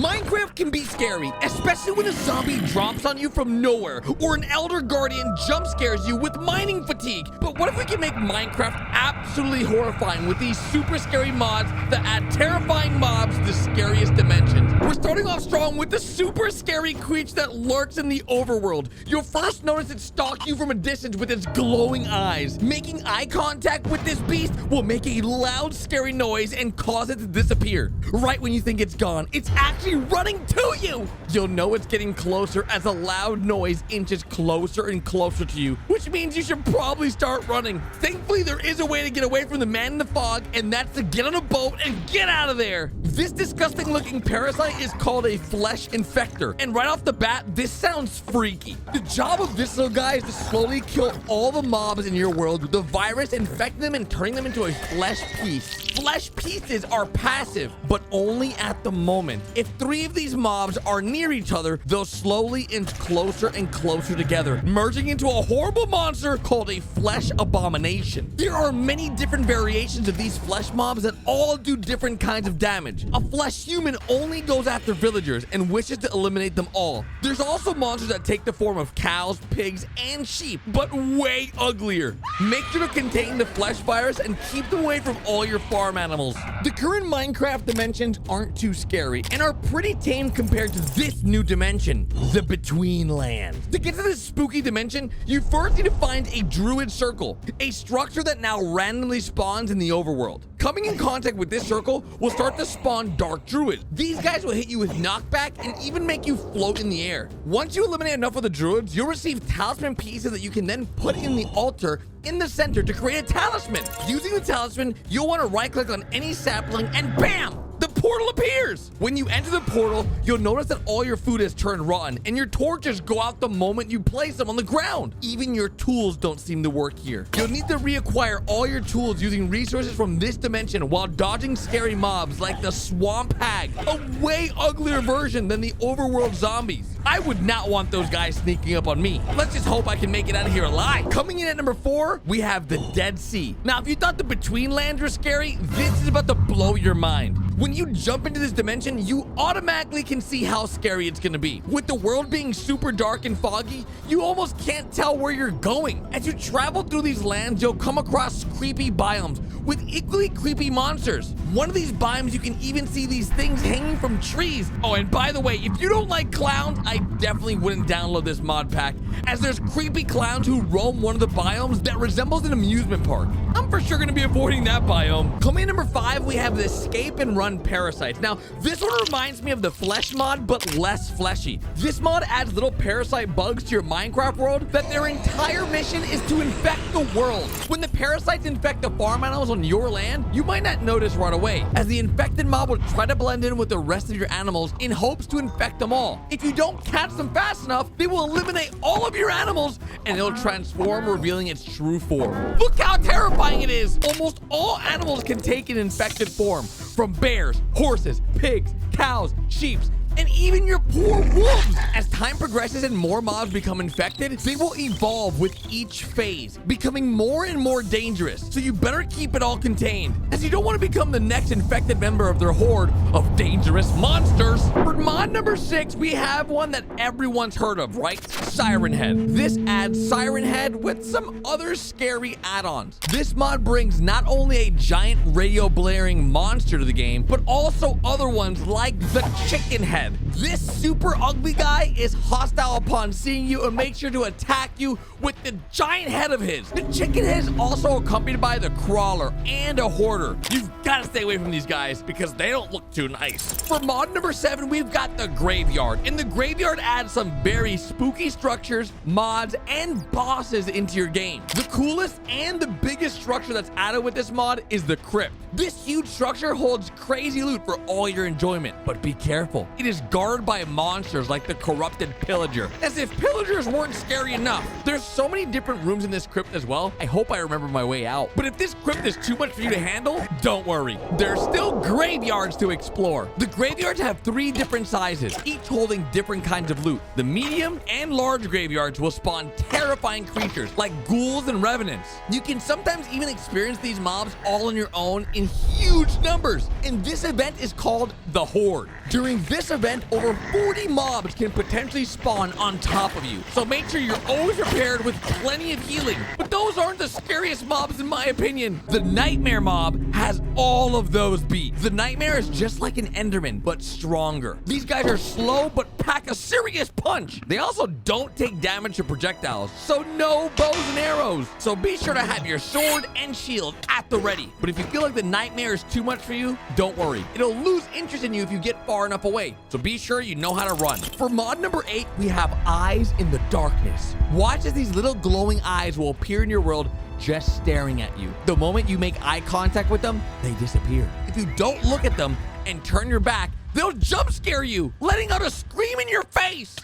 Minecraft can be scary, especially when a zombie drops on you from nowhere or an elder guardian jump scares you with mining fatigue. But what if we can make Minecraft absolutely horrifying with these super scary mods that add terrifying mobs to scariest dimensions? We're starting off strong with the super scary creature that lurks in the overworld. You'll first notice it stalk you from a distance with its glowing eyes. Making eye contact with this beast will make a loud scary noise and cause it to disappear. Right when you think it's gone, it's actually running to you. You'll know it's getting closer as a loud noise inches closer and closer to you, which means you should probably start running. Thankfully, there is a way to get away from the man in the fog, and that's to get on a boat and get out of there. This disgusting looking parasite is called a flesh infector, and right off the bat, this sounds freaky. The job of this little guy is to slowly kill all the mobs in your world with the virus, infecting them and turning them into a flesh piece. Flesh pieces are passive, but only at the moment. If 3 of these mobs are near each other, they'll slowly inch closer and closer together, merging into a horrible monster called a flesh abomination. There are many different variations of these flesh mobs that all do different kinds of damage. A flesh human only goes after villagers and wishes to eliminate them all. There's also monsters that take the form of cows, pigs, and sheep, but way uglier. Make sure to contain the flesh virus and keep them away from all your farm animals. The current Minecraft dimensions aren't too scary and are pretty tame compared to this new dimension, the Between Lands. To get to this spooky dimension, you first need to find a druid circle, a structure that now randomly spawns in the overworld. Coming in contact with this circle will start to spawn dark druids. These guys will hit you with knockback and even make you float in the air. Once you eliminate enough of the druids, you'll receive talisman pieces that you can then put in the altar in the center to create a talisman. Using the talisman, you'll want to right click on any sapling and bam! The portal appears. When you enter the portal, you'll notice that all your food has turned rotten and your torches go out the moment you place them on the ground. Even your tools don't seem to work here. You'll need to reacquire all your tools using resources from this dimension while dodging scary mobs like the swamp hag, a way uglier version than the overworld zombies. I would not want those guys sneaking up on me. Let's just hope I can make it out of here alive. Coming in at number 4, we have the Dead Sea. Now, if you thought the Between Lands were scary, this is about to blow your mind. When you jump into this dimension, you automatically can see how scary it's gonna be. With the world being super dark and foggy, you almost can't tell where you're going. As you travel through these lands, you'll come across creepy biomes with equally creepy monsters. One of these biomes, you can even see these things hanging from trees. Oh, and by the way, if you don't like clowns, I definitely wouldn't download this mod pack, as there's creepy clowns who roam one of the biomes that resembles an amusement park. I'm for sure gonna be avoiding that biome. Coming in number 5, we have the Escape and Run Parasites. Now, this one reminds me of the Flesh mod, but less fleshy. This mod adds little parasite bugs to your Minecraft world that their entire mission is to infect the world. When the parasites infect the farm animals on your land, you might not notice right away, as the infected mob will try to blend in with the rest of your animals in hopes to infect them all. If you don't catch them fast enough, they will eliminate all of your animals and it'll transform, revealing its true form. Look how terrifying it is! Almost all animals can take an infected form, from bears, horses, pigs, cows, sheep, and even your poor wolves. As time progresses and more mobs become infected, they will evolve with each phase, becoming more and more dangerous. So you better keep it all contained, as you don't want to become the next infected member of their horde of dangerous monsters. For mod number 6, we have one that everyone's heard of, right? Siren Head. This adds Siren Head with some other scary add-ons. This mod brings not only a giant radio blaring monster to the game, but also other ones like the Chicken Head. This super ugly guy is hostile upon seeing you and makes sure to attack you with the giant head of his. The Chicken Head is also accompanied by the Crawler and a Hoarder. You've got to stay away from these guys because they don't look too nice. For mod number 7, we've got the Graveyard. And the Graveyard adds some very spooky structures, mods, and bosses into your game. The coolest and the biggest structure that's added with this mod is the Crypt. This huge structure holds crazy loot for all your enjoyment, but be careful. It is guarded by monsters like the Corrupted Pillager. As if pillagers weren't scary enough. There's so many different rooms in this crypt as well. I hope I remember my way out. But if this crypt is too much for you to handle, don't worry. There's still graveyards to explore. The graveyards have 3 different sizes sizes, each holding different kinds of loot. The medium and large graveyards will spawn terrifying creatures like ghouls and revenants. You can sometimes even experience these mobs all on your own in huge numbers, and this event is called the Horde. During this event, over 40 mobs can potentially spawn on top of you, so make sure you're always prepared with plenty of healing. But those aren't the scariest mobs in my opinion. The Nightmare mob has all of those beat. The Nightmare is just like an Enderman, but stronger. These guys are slow, but pack a serious punch. They also don't take damage to projectiles, so no bows and arrows. So be sure to have your sword and shield at the ready. But if you feel like the Nightmare is too much for you, don't worry. It'll lose interest in you if you get far enough away. So be sure you know how to run. For mod number 8, we have Eyes in the Darkness. Watch as these little glowing eyes will appear in your world just staring at you. The moment you make eye contact with them, they disappear. If you don't look at them and turn your back, they'll jump scare you, letting out a scream in your face.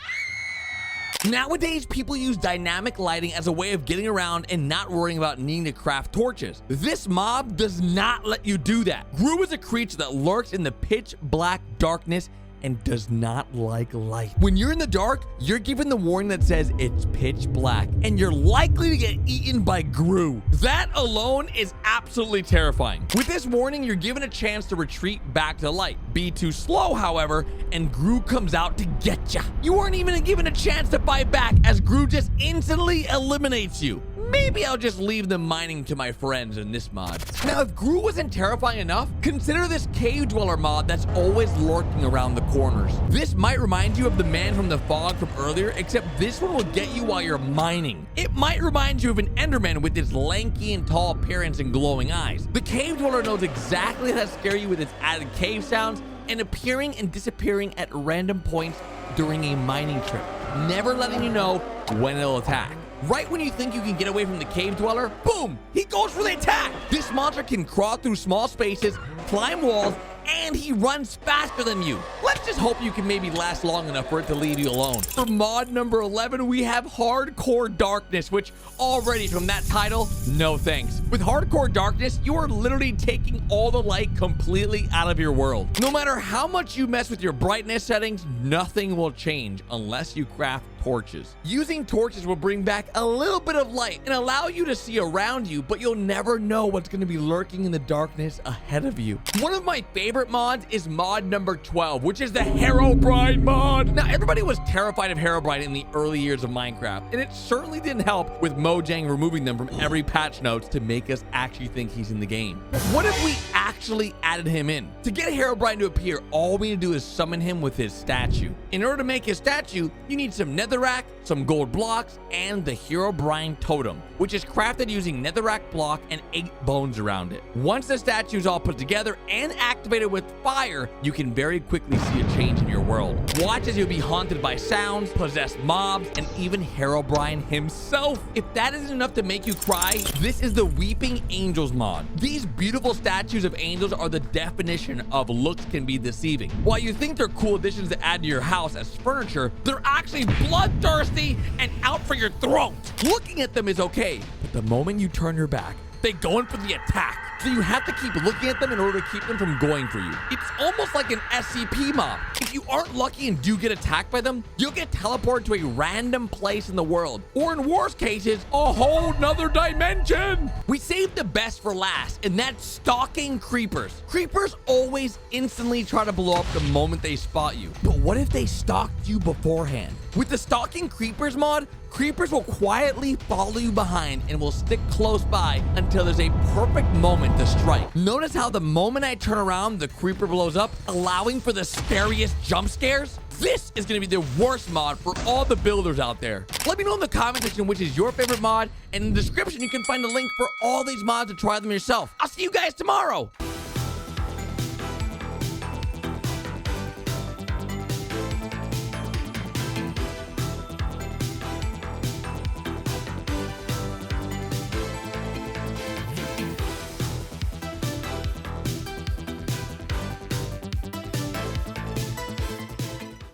Nowadays, people use dynamic lighting as a way of getting around and not worrying about needing to craft torches. This mob does not let you do that. Gru is a creature that lurks in the pitch black darkness and does not like light. When you're in the dark, you're given the warning that says it's pitch black, and you're likely to get eaten by Gru. That alone is absolutely terrifying. With this warning, you're given a chance to retreat back to light. Be too slow, however, and Gru comes out to get ya. You aren't even given a chance to fight back, as Gru just instantly eliminates you. Maybe I'll just leave the mining to my friends in this mod. Now, if Gru wasn't terrifying enough, consider this Cave Dweller mod that's always lurking around the corners. This might remind you of the man from the fog from earlier, except this one will get you while you're mining. It might remind you of an Enderman with its lanky and tall appearance and glowing eyes. The Cave Dweller knows exactly how to scare you with its added cave sounds and appearing and disappearing at random points during a mining trip, never letting you know when it'll attack. Right when you think you can get away from the Cave Dweller, boom, he goes for the attack. This monster can crawl through small spaces, climb walls, and he runs faster than you. Let's just hope you can maybe last long enough for it to leave you alone. For mod number 11, we have Hardcore Darkness, which already from that title, no thanks. With Hardcore Darkness, you are literally taking all the light completely out of your world. No matter how much you mess with your brightness settings, nothing will change unless you craft torches. Using torches will bring back a little bit of light and allow you to see around you, but you'll never know what's going to be lurking in the darkness ahead of you. One of my favorite mods is mod number 12, which is the Herobrine mod. Now, everybody was terrified of Herobrine in the early years of Minecraft, and it certainly didn't help with Mojang removing them from every patch notes to make us actually think he's in the game. But what if we actually added him in? To get Herobrine to appear, all we need to do is summon him with his statue. In order to make his statue, you need some netherrack, some gold blocks, and the Herobrine totem, which is crafted using netherrack block and 8 bones around it. Once the statue is all put together and activated with fire, you can very quickly see a change in your world. Watch as you'll be haunted by sounds, possessed mobs, and even Herobrine himself. If that isn't enough to make you cry, this is the Weeping Angels mod. These beautiful statues of angels are the definition of looks can be deceiving. While you think they're cool additions to add to your house as furniture, they're actually bloodthirsty and out for your throat. Looking at them is okay, but the moment you turn your back, they go in for the attack. So you have to keep looking at them in order to keep them from going for you. It's almost like an SCP mob. If you aren't lucky and do get attacked by them, you'll get teleported to a random place in the world, or in worst cases, a whole nother dimension. We saved the best for last, and that's stalking creepers. Creepers always instantly try to blow up the moment they spot you. But what if they stalked you beforehand? With the Stalking Creepers mod, creepers will quietly follow you behind and will stick close by until there's a perfect moment to strike. Notice how the moment I turn around, the creeper blows up, allowing for the scariest jump scares? This is going to be the worst mod for all the builders out there. Let me know in the comment section which is your favorite mod, and in the description you can find a link for all these mods to try them yourself. I'll see you guys tomorrow.